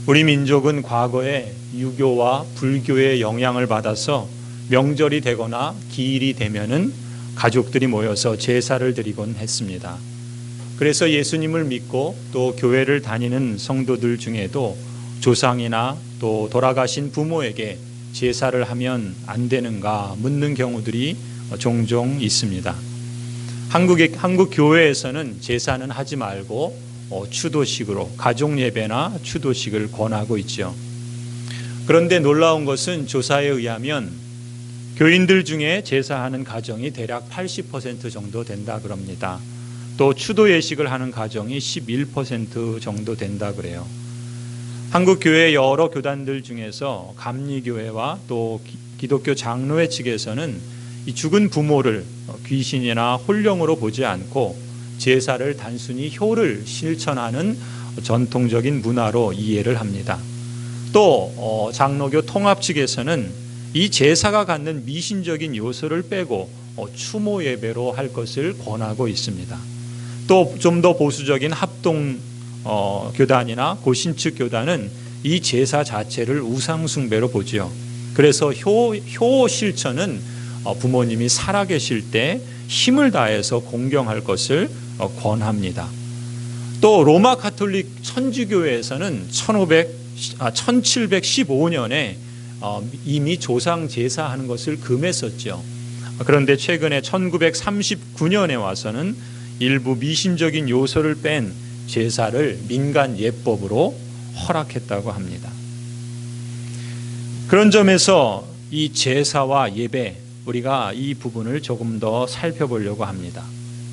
우리 민족은 과거에 유교와 불교의 영향을 받아서 명절이 되거나 기일이 되면은 가족들이 모여서 제사를 드리곤 했습니다. 그래서 예수님을 믿고 또 교회를 다니는 성도들 중에도 조상이나 또 돌아가신 부모에게 제사를 하면 안 되는가 묻는 경우들이 종종 있습니다. 한국 교회에서는 제사는 하지 말고 추도식으로 가족 예배나 추도식을 권하고 있죠. 그런데 놀라운 것은 조사에 의하면 교인들 중에 제사하는 가정이 대략 80% 정도 된다 그럽니다. 또 추도 예식을 하는 가정이 11% 정도 된다 그래요. 한국 교회 여러 교단들 중에서 감리교회와 또 기독교 장로회 측에서는 이 죽은 부모를 귀신이나 혼령으로 보지 않고 제사를 단순히 효를 실천하는 전통적인 문화로 이해를 합니다. 또 장로교 통합 측에서는 이 제사가 갖는 미신적인 요소를 빼고 추모 예배로 할 것을 권하고 있습니다. 또 좀 더 보수적인 합동 교단이나 고신측 교단은 이 제사 자체를 우상 숭배로 보지요. 그래서 효 실천은 부모님이 살아계실 때 힘을 다해서 공경할 것을 권합니다. 또 로마 가톨릭 천주교회에서는 1715년에 이미 조상 제사하는 것을 금했었죠. 그런데 최근에 1939년에 와서는 일부 미신적인 요소를 뺀 제사를 민간 예법으로 허락했다고 합니다. 그런 점에서 이 제사와 예배, 우리가 이 부분을 조금 더 살펴보려고 합니다.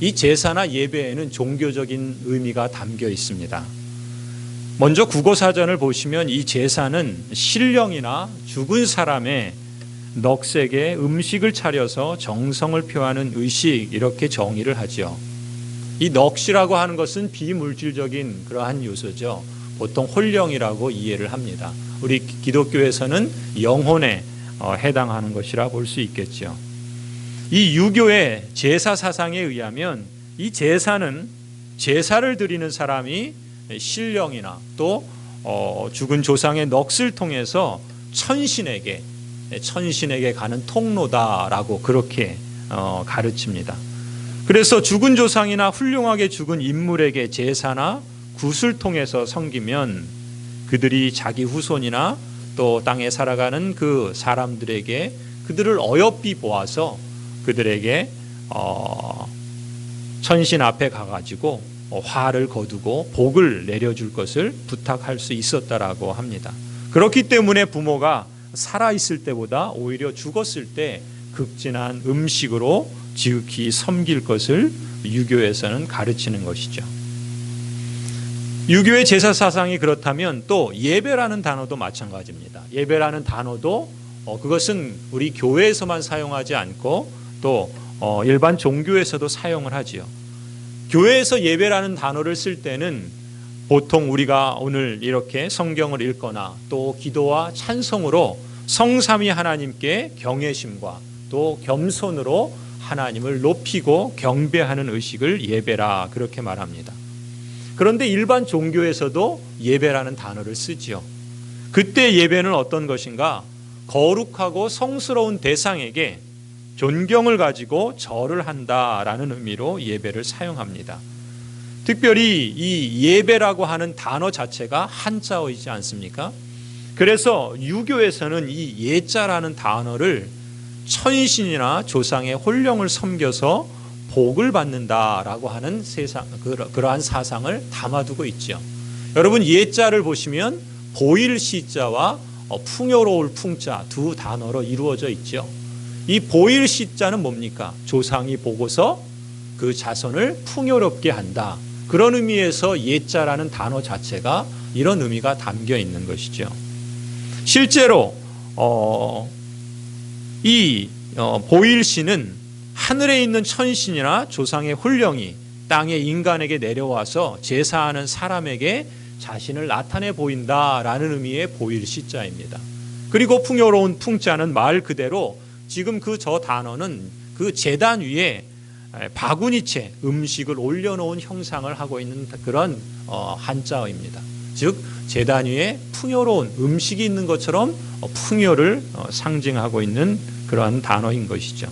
이 제사나 예배에는 종교적인 의미가 담겨 있습니다. 먼저 국어사전을 보시면 이 제사는 신령이나 죽은 사람의 넋에게 음식을 차려서 정성을 표하는 의식, 이렇게 정의를 하죠. 이 넋이라고 하는 것은 비물질적인 그러한 요소죠. 보통 혼령이라고 이해를 합니다. 우리 기독교에서는 영혼에 해당하는 것이라 볼 수 있겠죠. 이 유교의 제사 사상에 의하면 이 제사는 제사를 드리는 사람이 신령이나 또 죽은 조상의 넋을 통해서 천신에게 가는 통로다라고 그렇게 가르칩니다. 그래서 죽은 조상이나 훌륭하게 죽은 인물에게 제사나 굿을 통해서 섬기면 그들이 자기 후손이나 또 땅에 살아가는 그 사람들에게 그들을 어여삐 보아서 그들에게 천신 앞에 가가지고 화를 거두고 복을 내려줄 것을 부탁할 수 있었다라고 합니다. 그렇기 때문에 부모가 살아있을 때보다 오히려 죽었을 때 극진한 음식으로 지극히 섬길 것을 유교에서는 가르치는 것이죠. 유교의 제사 사상이 그렇다면 또 예배라는 단어도 마찬가지입니다. 예배라는 단어도 그것은 우리 교회에서만 사용하지 않고 또 일반 종교에서도 사용을 하지요. 교회에서 예배라는 단어를 쓸 때는 보통 우리가 오늘 이렇게 성경을 읽거나 또 기도와 찬송으로 성삼위 하나님께 경외심과 또 겸손으로 하나님을 높이고 경배하는 의식을 예배라 그렇게 말합니다. 그런데 일반 종교에서도 예배라는 단어를 쓰지요. 그때 예배는 어떤 것인가? 거룩하고 성스러운 대상에게 존경을 가지고 절을 한다라는 의미로 예배를 사용합니다. 특별히 이 예배라고 하는 단어 자체가 한자어이지 않습니까? 그래서 유교에서는 이 예자라는 단어를 천신이나 조상의 혼령을 섬겨서 복을 받는다라고 하는 그러한 사상을 담아두고 있죠. 여러분 예자를 보시면 보일 시자와 풍요로울 풍자 두 단어로 이루어져 있죠. 이 보일 시자는 뭡니까? 조상이 보고서 그 자손을 풍요롭게 한다. 그런 의미에서 예자라는 단어 자체가 이런 의미가 담겨 있는 것이죠. 실제로 이 보일시는 하늘에 있는 천신이나 조상의 혼령이 땅에 인간에게 내려와서 제사하는 사람에게 자신을 나타내 보인다라는 의미의 보일시자입니다. 그리고 풍요로운 풍자는 말 그대로 지금 저 단어는 그 제단 위에 바구니채 음식을 올려놓은 형상을 하고 있는 그런 한자어입니다. 즉 제단 위에 풍요로운 음식이 있는 것처럼 풍요를 상징하고 있는 그러한 단어인 것이죠.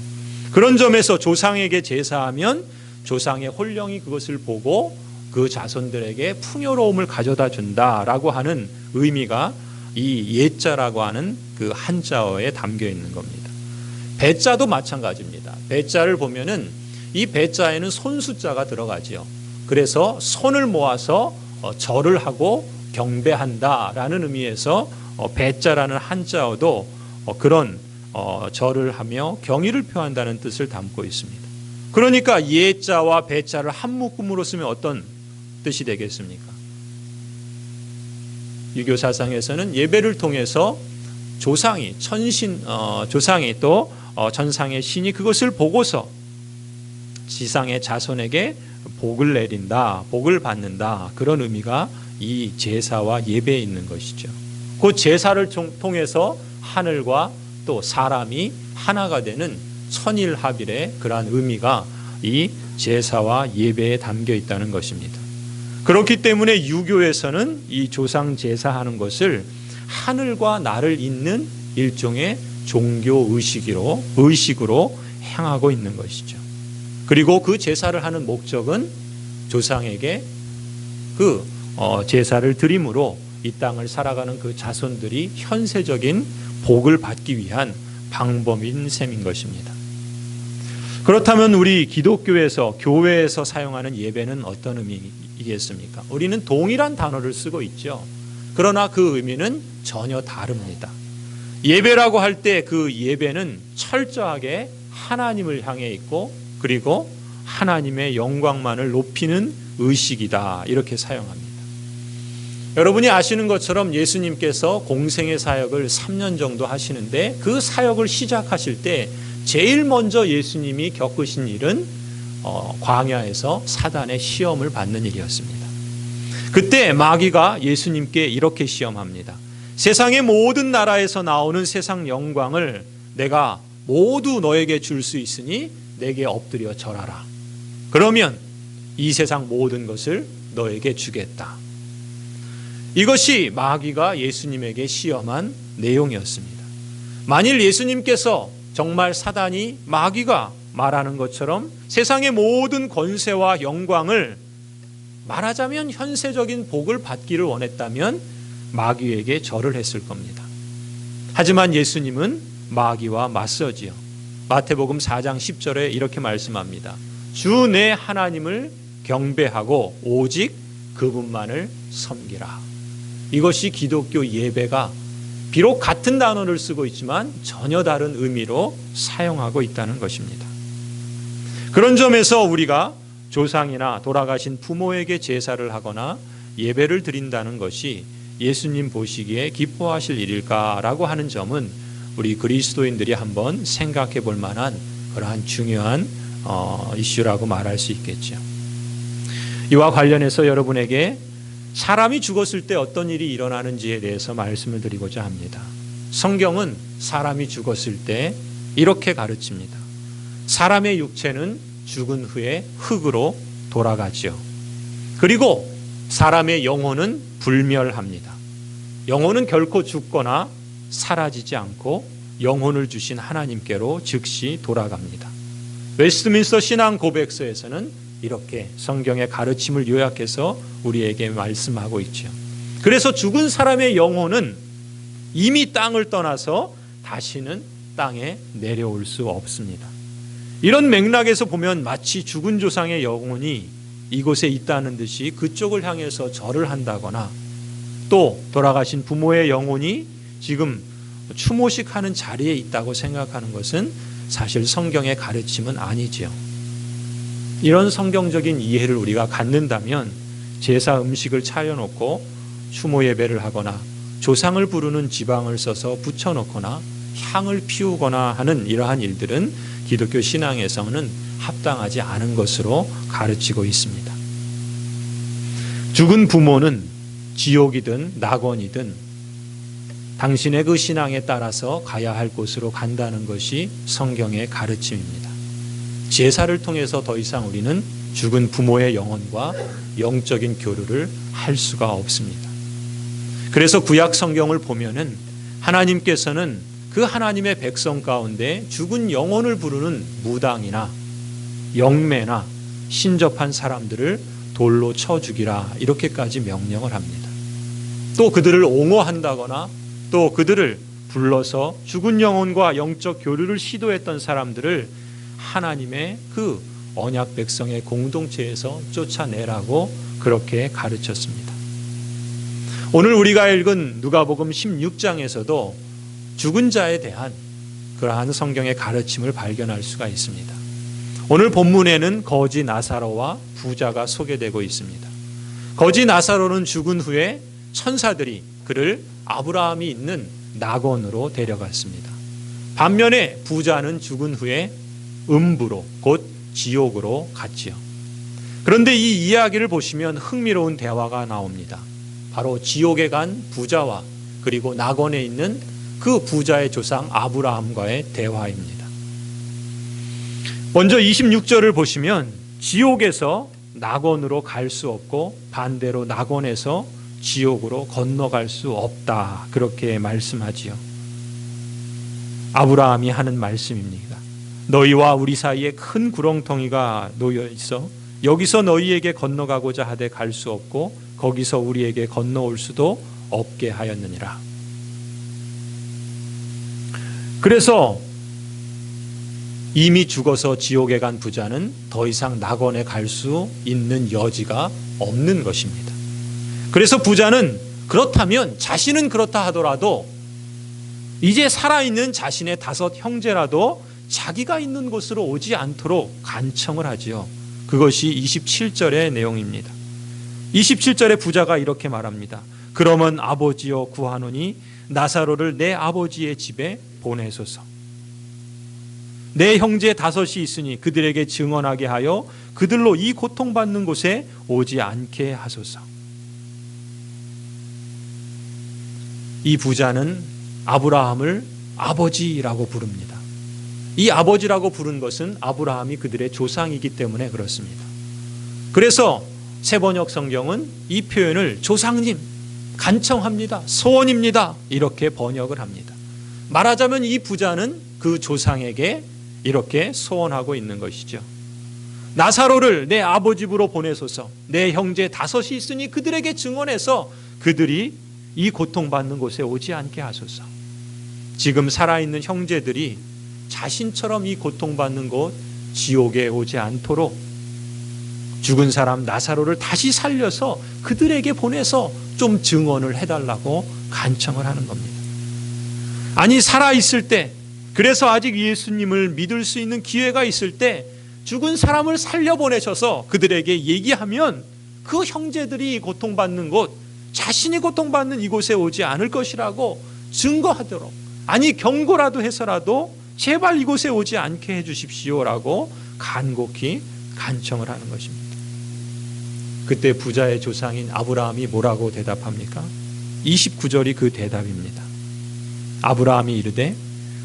그런 점에서 조상에게 제사하면 조상의 혼령이 그것을 보고 그 자손들에게 풍요로움을 가져다 준다라고 하는 의미가 이 예자라고 하는 그 한자어에 담겨 있는 겁니다. 배자도 마찬가지입니다. 배자를 보면은 이 배자에는 손수자가 들어가지요. 그래서 손을 모아서 절을 하고 경배한다라는 의미에서 배자라는 한자어도 그런 절을 하며 경의를 표한다는 뜻을 담고 있습니다. 그러니까 예자와 배자를 한 묶음으로 쓰면 어떤 뜻이 되겠습니까? 유교 사상에서는 예배를 통해서 조상이 조상이 또 전상의 신이 그것을 보고서 지상의 자손에게 복을 내린다, 복을 받는다, 그런 의미가 이 제사와 예배에 있는 것이죠. 그 제사를 통해서 하늘과 또 사람이 하나가 되는 천일합일의 그러한 의미가 이 제사와 예배에 담겨 있다는 것입니다. 그렇기 때문에 유교에서는 이 조상 제사하는 것을 하늘과 나를 잇는 일종의 종교 의식으로 행하고 있는 것이죠. 그리고 그 제사를 하는 목적은 조상에게 그 제사를 드림으로 이 땅을 살아가는 그 자손들이 현세적인 복을 받기 위한 방법인 셈인 것입니다. 그렇다면 우리 기독교에서 교회에서 사용하는 예배는 어떤 의미이겠습니까? 우리는 동일한 단어를 쓰고 있죠. 그러나 그 의미는 전혀 다릅니다. 예배라고 할 때 그 예배는 철저하게 하나님을 향해 있고 그리고 하나님의 영광만을 높이는 의식이다, 이렇게 사용합니다. 여러분이 아시는 것처럼 예수님께서 공생의 사역을 3년 정도 하시는데 그 사역을 시작하실 때 제일 먼저 예수님이 겪으신 일은 광야에서 사단의 시험을 받는 일이었습니다. 그때 마귀가 예수님께 이렇게 시험합니다. 세상의 모든 나라에서 나오는 세상 영광을 내가 모두 너에게 줄 수 있으니 내게 엎드려 절하라. 그러면 이 세상 모든 것을 너에게 주겠다. 이것이 마귀가 예수님에게 시험한 내용이었습니다. 만일 예수님께서 정말 사단이 마귀가 말하는 것처럼 세상의 모든 권세와 영광을 말하자면 현세적인 복을 받기를 원했다면 마귀에게 절을 했을 겁니다. 하지만 예수님은 마귀와 맞서지요. 마태복음 4장 10절에 이렇게 말씀합니다. 주 내 하나님을 경배하고 오직 그분만을 섬기라. 이것이 기독교 예배가 비록 같은 단어를 쓰고 있지만 전혀 다른 의미로 사용하고 있다는 것입니다. 그런 점에서 우리가 조상이나 돌아가신 부모에게 제사를 하거나 예배를 드린다는 것이 예수님 보시기에 기뻐하실 일일까라고 하는 점은 우리 그리스도인들이 한번 생각해 볼 만한 그러한 중요한 이슈라고 말할 수 있겠죠. 이와 관련해서 여러분에게 사람이 죽었을 때 어떤 일이 일어나는지에 대해서 말씀을 드리고자 합니다. 성경은 사람이 죽었을 때 이렇게 가르칩니다. 사람의 육체는 죽은 후에 흙으로 돌아가지요. 그리고 사람의 영혼은 불멸합니다. 영혼은 결코 죽거나 사라지지 않고 영혼을 주신 하나님께로 즉시 돌아갑니다. 웨스트민스터 신앙 고백서에서는 이렇게 성경의 가르침을 요약해서 우리에게 말씀하고 있죠. 그래서 죽은 사람의 영혼은 이미 땅을 떠나서 다시는 땅에 내려올 수 없습니다. 이런 맥락에서 보면 마치 죽은 조상의 영혼이 이곳에 있다는 듯이 그쪽을 향해서 절을 한다거나 또 돌아가신 부모의 영혼이 지금 추모식하는 자리에 있다고 생각하는 것은 사실 성경의 가르침은 아니지요. 이런 성경적인 이해를 우리가 갖는다면 제사 음식을 차려놓고 추모 예배를 하거나 조상을 부르는 지방을 써서 붙여놓거나 향을 피우거나 하는 이러한 일들은 기독교 신앙에서는 합당하지 않은 것으로 가르치고 있습니다. 죽은 부모는 지옥이든 낙원이든 당신의 그 신앙에 따라서 가야 할 곳으로 간다는 것이 성경의 가르침입니다. 제사를 통해서 더 이상 우리는 죽은 부모의 영혼과 영적인 교류를 할 수가 없습니다. 그래서 구약 성경을 보면은 하나님께서는 그 하나님의 백성 가운데 죽은 영혼을 부르는 무당이나 영매나 신접한 사람들을 돌로 쳐 죽이라 이렇게까지 명령을 합니다. 또 그들을 옹호한다거나 또 그들을 불러서 죽은 영혼과 영적 교류를 시도했던 사람들을 하나님의 그 언약 백성의 공동체에서 쫓아내라고 그렇게 가르쳤습니다. 오늘 우리가 읽은 누가복음 16장에서도 죽은 자에 대한 그러한 성경의 가르침을 발견할 수가 있습니다. 오늘 본문에는 거지 나사로와 부자가 소개되고 있습니다. 거지 나사로는 죽은 후에 천사들이 그를 아브라함이 있는 낙원으로 데려갔습니다. 반면에 부자는 죽은 후에 음부로 곧 지옥으로 갔지요. 그런데 이 이야기를 보시면 흥미로운 대화가 나옵니다. 바로 지옥에 간 부자와 그리고 낙원에 있는 그 부자의 조상 아브라함과의 대화입니다. 먼저 26절을 보시면 지옥에서 낙원으로 갈 수 없고 반대로 낙원에서 지옥으로 건너갈 수 없다 그렇게 말씀하지요. 아브라함이 하는 말씀입니다. 너희와 우리 사이에 큰 구렁텅이가 놓여 있어 여기서 너희에게 건너가고자 하되 갈 수 없고 거기서 우리에게 건너올 수도 없게 하였느니라. 그래서 이미 죽어서 지옥에 간 부자는 더 이상 낙원에 갈 수 있는 여지가 없는 것입니다. 그래서 부자는 그렇다면 자신은 그렇다 하더라도 이제 살아있는 자신의 5 형제라도 자기가 있는 곳으로 오지 않도록 간청을 하지요. 그것이 27절의 내용입니다. 27절에 부자가 이렇게 말합니다. 그러면 아버지여 구하노니 나사로를 내 아버지의 집에 보내소서. 내 형제 5이 있으니 그들에게 증언하게 하여 그들로 이 고통받는 곳에 오지 않게 하소서. 이 부자는 아브라함을 아버지라고 부릅니다. 이 아버지라고 부른 것은 아브라함이 그들의 조상이기 때문에 그렇습니다. 그래서 세번역 성경은 이 표현을 조상님, 간청합니다, 소원입니다 이렇게 번역을 합니다. 말하자면 이 부자는 그 조상에게 이렇게 소원하고 있는 것이죠. 나사로를 내 아버지 집으로 보내소서. 내 형제 5이 있으니 그들에게 증언해서 그들이 이 고통받는 곳에 오지 않게 하소서. 지금 살아있는 형제들이 자신처럼 이 고통받는 곳 지옥에 오지 않도록 죽은 사람 나사로를 다시 살려서 그들에게 보내서 좀 증언을 해달라고 간청을 하는 겁니다. 아니 살아있을 때, 그래서 아직 예수님을 믿을 수 있는 기회가 있을 때 죽은 사람을 살려보내셔서 그들에게 얘기하면 그 형제들이 고통받는 곳, 자신이 고통받는 이곳에 오지 않을 것이라고 증거하도록, 아니 경고라도 해서라도 제발 이곳에 오지 않게 해주십시오라고 간곡히 간청을 하는 것입니다. 그때 부자의 조상인 아브라함이 뭐라고 대답합니까? 29절이 그 대답입니다. 아브라함이 이르되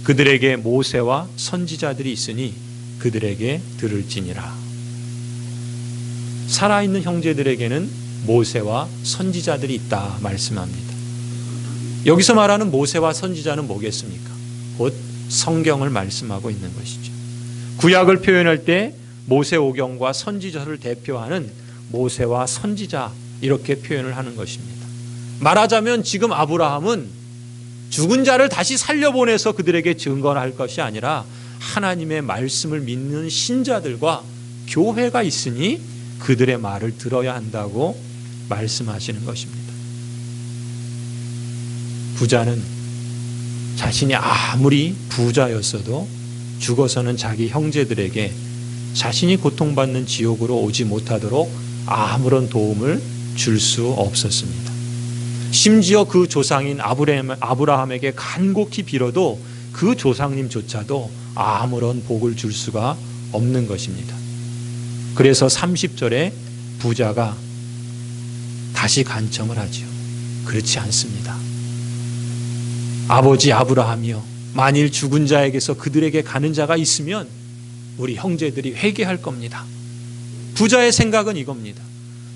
그들에게 모세와 선지자들이 있으니 그들에게 들을지니라. 살아있는 형제들에게는 모세와 선지자들이 있다 말씀합니다. 여기서 말하는 모세와 선지자는 뭐겠습니까? 곧 성경을 말씀하고 있는 것이죠. 구약을 표현할 때 모세오경과 선지자를 대표하는 모세와 선지자 이렇게 표현을 하는 것입니다. 말하자면 지금 아브라함은 죽은 자를 다시 살려보내서 그들에게 증거할 것이 아니라 하나님의 말씀을 믿는 신자들과 교회가 있으니 그들의 말을 들어야 한다고 말씀하시는 것입니다. 부자는 자신이 아무리 부자였어도 죽어서는 자기 형제들에게 자신이 고통받는 지옥으로 오지 못하도록 아무런 도움을 줄 수 없었습니다. 심지어 그 조상인 아브라함에게 간곡히 빌어도 그 조상님조차도 아무런 복을 줄 수가 없는 것입니다. 그래서 30절에 부자가 다시 간청을 하지요. 그렇지 않습니다. 아버지 아브라함이여, 만일 죽은 자에게서 그들에게 가는 자가 있으면 우리 형제들이 회개할 겁니다. 부자의 생각은 이겁니다.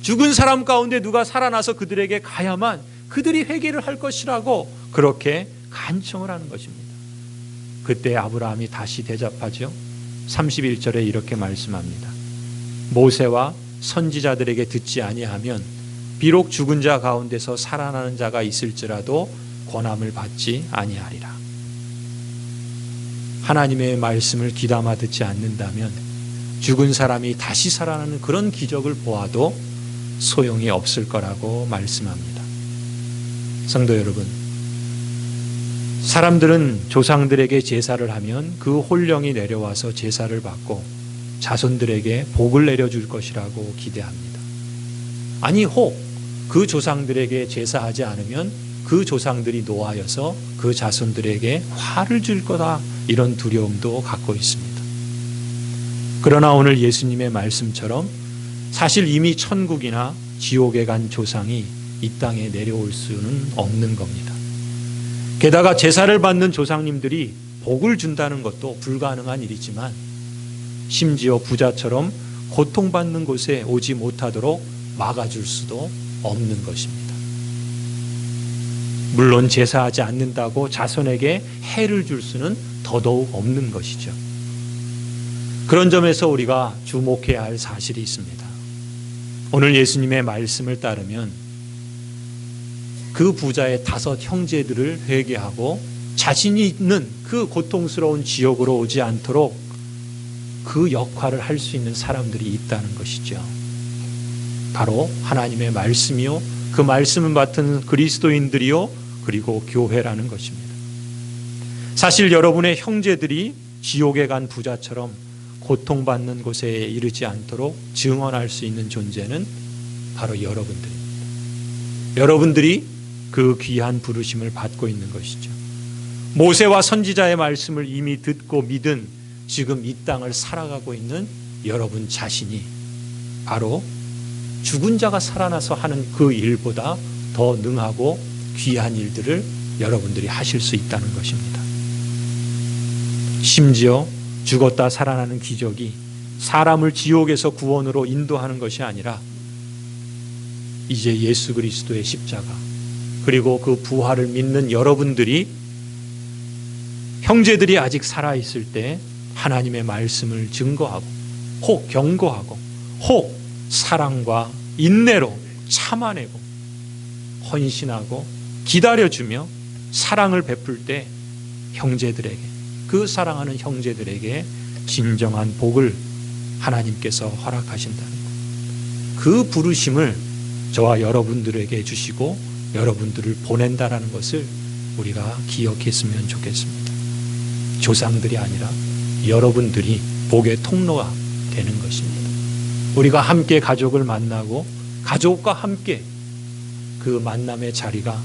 죽은 사람 가운데 누가 살아나서 그들에게 가야만 그들이 회개를 할 것이라고 그렇게 간청을 하는 것입니다. 그때 아브라함이 다시 대답하죠. 31절에 이렇게 말씀합니다. 모세와 선지자들에게 듣지 아니하면 비록 죽은 자 가운데서 살아나는 자가 있을지라도 권함을 받지 아니하리라. 하나님의 말씀을 귀담아 듣지 않는다면 죽은 사람이 다시 살아나는 그런 기적을 보아도 소용이 없을 거라고 말씀합니다. 성도 여러분, 사람들은 조상들에게 제사를 하면 그 혼령이 내려와서 제사를 받고 자손들에게 복을 내려줄 것이라고 기대합니다. 아니 혹 그 조상들에게 제사하지 않으면 그 조상들이 노하여서 그 자손들에게 화를 줄 거다, 이런 두려움도 갖고 있습니다. 그러나 오늘 예수님의 말씀처럼 사실 이미 천국이나 지옥에 간 조상이 이 땅에 내려올 수는 없는 겁니다. 게다가 제사를 받는 조상님들이 복을 준다는 것도 불가능한 일이지만 심지어 부자처럼 고통받는 곳에 오지 못하도록 막아줄 수도 없는 것입니다. 물론 제사하지 않는다고 자손에게 해를 줄 수는 더더욱 없는 것이죠. 그런 점에서 우리가 주목해야 할 사실이 있습니다. 오늘 예수님의 말씀을 따르면 그 부자의 5 형제들을 회개하고 자신이 있는 그 고통스러운 지옥으로 오지 않도록 그 역할을 할 수 있는 사람들이 있다는 것이죠. 바로 하나님의 말씀이요, 그 말씀을 맡은 그리스도인들이요, 그리고 교회라는 것입니다. 사실 여러분의 형제들이 지옥에 간 부자처럼 고통받는 곳에 이르지 않도록 증언할 수 있는 존재는 바로 여러분들입니다. 여러분들이 그 귀한 부르심을 받고 있는 것이죠. 모세와 선지자의 말씀을 이미 듣고 믿은 지금 이 땅을 살아가고 있는 여러분 자신이 바로 죽은 자가 살아나서 하는 그 일보다 더 능하고 귀한 일들을 여러분들이 하실 수 있다는 것입니다. 심지어 죽었다 살아나는 기적이 사람을 지옥에서 구원으로 인도하는 것이 아니라 이제 예수 그리스도의 십자가 그리고 그 부활을 믿는 여러분들이 형제들이 아직 살아있을 때 하나님의 말씀을 증거하고 혹 경고하고 혹 사랑과 인내로 참아내고 헌신하고 기다려주며 사랑을 베풀 때 형제들에게, 그 사랑하는 형제들에게 진정한 복을 하나님께서 허락하신다는 것, 그 부르심을 저와 여러분들에게 주시고 여러분들을 보낸다라는 것을 우리가 기억했으면 좋겠습니다. 조상들이 아니라 여러분들이 복의 통로가 되는 것입니다. 우리가 함께 가족을 만나고 가족과 함께 그 만남의 자리가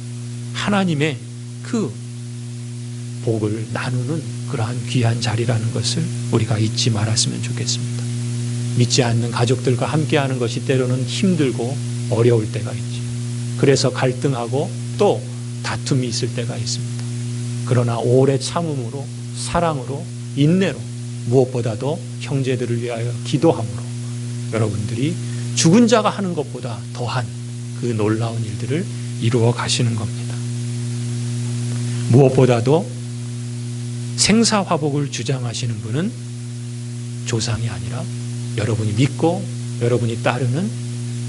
하나님의 그 복을 나누는 그러한 귀한 자리라는 것을 우리가 잊지 말았으면 좋겠습니다. 믿지 않는 가족들과 함께하는 것이 때로는 힘들고 어려울 때가 있지. 그래서 갈등하고 또 다툼이 있을 때가 있습니다. 그러나 오래 참음으로, 사랑으로, 인내로, 무엇보다도 형제들을 위하여 기도함으로 여러분들이 죽은 자가 하는 것보다 더한 그 놀라운 일들을 이루어 가시는 겁니다. 무엇보다도 생사화복을 주장하시는 분은 조상이 아니라 여러분이 믿고 여러분이 따르는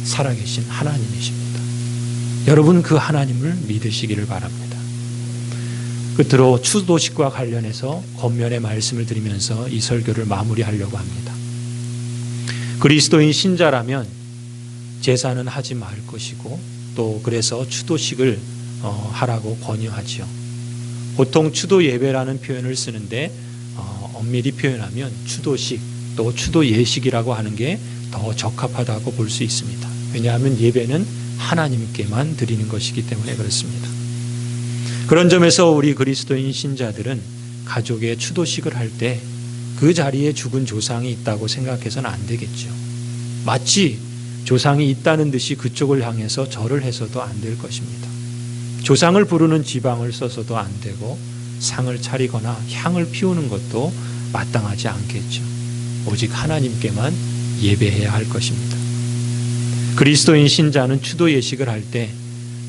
살아계신 하나님이십니다. 여러분 그 하나님을 믿으시기를 바랍니다. 끝으로 추도식과 관련해서 겉면의 말씀을 드리면서 이 설교를 마무리하려고 합니다. 그리스도인 신자라면 제사는 하지 말 것이고 또 그래서 추도식을 하라고 권유하지요. 보통 추도 예배라는 표현을 쓰는데 엄밀히 표현하면 추도식 또 추도 예식이라고 하는 게 더 적합하다고 볼 수 있습니다. 왜냐하면 예배는 하나님께만 드리는 것이기 때문에 그렇습니다. 그런 점에서 우리 그리스도인 신자들은 가족의 추도식을 할 때 그 자리에 죽은 조상이 있다고 생각해서는 안 되겠죠. 마치 조상이 있다는 듯이 그쪽을 향해서 절을 해서도 안 될 것입니다. 조상을 부르는 지방을 써서도 안 되고 상을 차리거나 향을 피우는 것도 마땅하지 않겠죠. 오직 하나님께만 예배해야 할 것입니다. 그리스도인 신자는 추도 예식을 할 때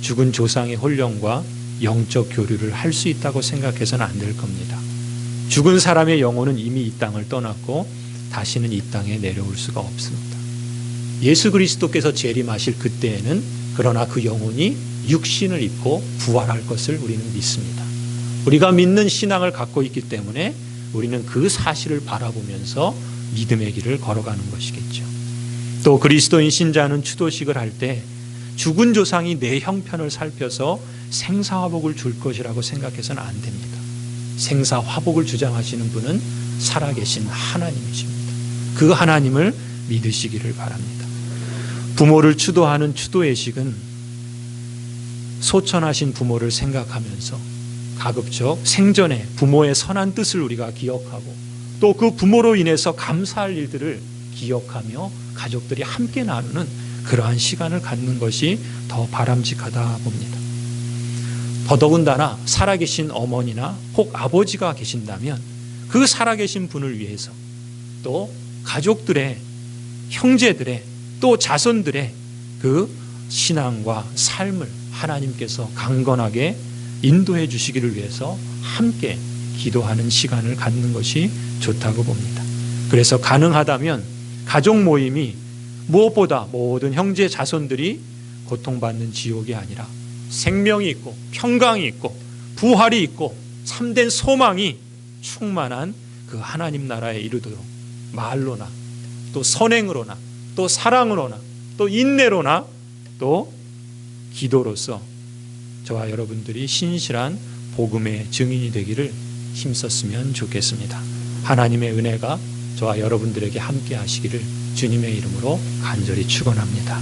죽은 조상의 혼령과 영적 교류를 할 수 있다고 생각해서는 안 될 겁니다. 죽은 사람의 영혼은 이미 이 땅을 떠났고 다시는 이 땅에 내려올 수가 없습니다. 예수 그리스도께서 재림하실 그때에는 그러나 그 영혼이 육신을 입고 부활할 것을 우리는 믿습니다. 우리가 믿는 신앙을 갖고 있기 때문에 우리는 그 사실을 바라보면서 믿음의 길을 걸어가는 것이겠죠. 또 그리스도인 신자는 추도식을 할 때 죽은 조상이 내 형편을 살펴서 생사화복을 줄 것이라고 생각해서는 안 됩니다. 생사화복을 주장하시는 분은 살아계신 하나님이십니다. 그 하나님을 믿으시기를 바랍니다. 부모를 추도하는 추도의식은 소천하신 부모를 생각하면서 가급적 생전에 부모의 선한 뜻을 우리가 기억하고 또 그 부모로 인해서 감사할 일들을 기억하며 가족들이 함께 나누는 그러한 시간을 갖는 것이 더 바람직하다 봅니다. 더더군다나 살아계신 어머니나 혹 아버지가 계신다면 그 살아계신 분을 위해서 또 가족들의, 형제들의, 또 자손들의 그 신앙과 삶을 하나님께서 강건하게 인도해 주시기를 위해서 함께 기도하는 시간을 갖는 것이 좋다고 봅니다. 그래서 가능하다면 가족 모임이 무엇보다 모든 형제 자손들이 고통받는 지옥이 아니라 생명이 있고 평강이 있고 부활이 있고 참된 소망이 충만한 그 하나님 나라에 이르도록 말로나 또 선행으로나 또 사랑으로나 또 인내로나 또 기도로서 저와 여러분들이 신실한 복음의 증인이 되기를 힘썼으면 좋겠습니다. 하나님의 은혜가 저와 여러분들에게 함께 하시기를 주님의 이름으로 간절히 축원합니다.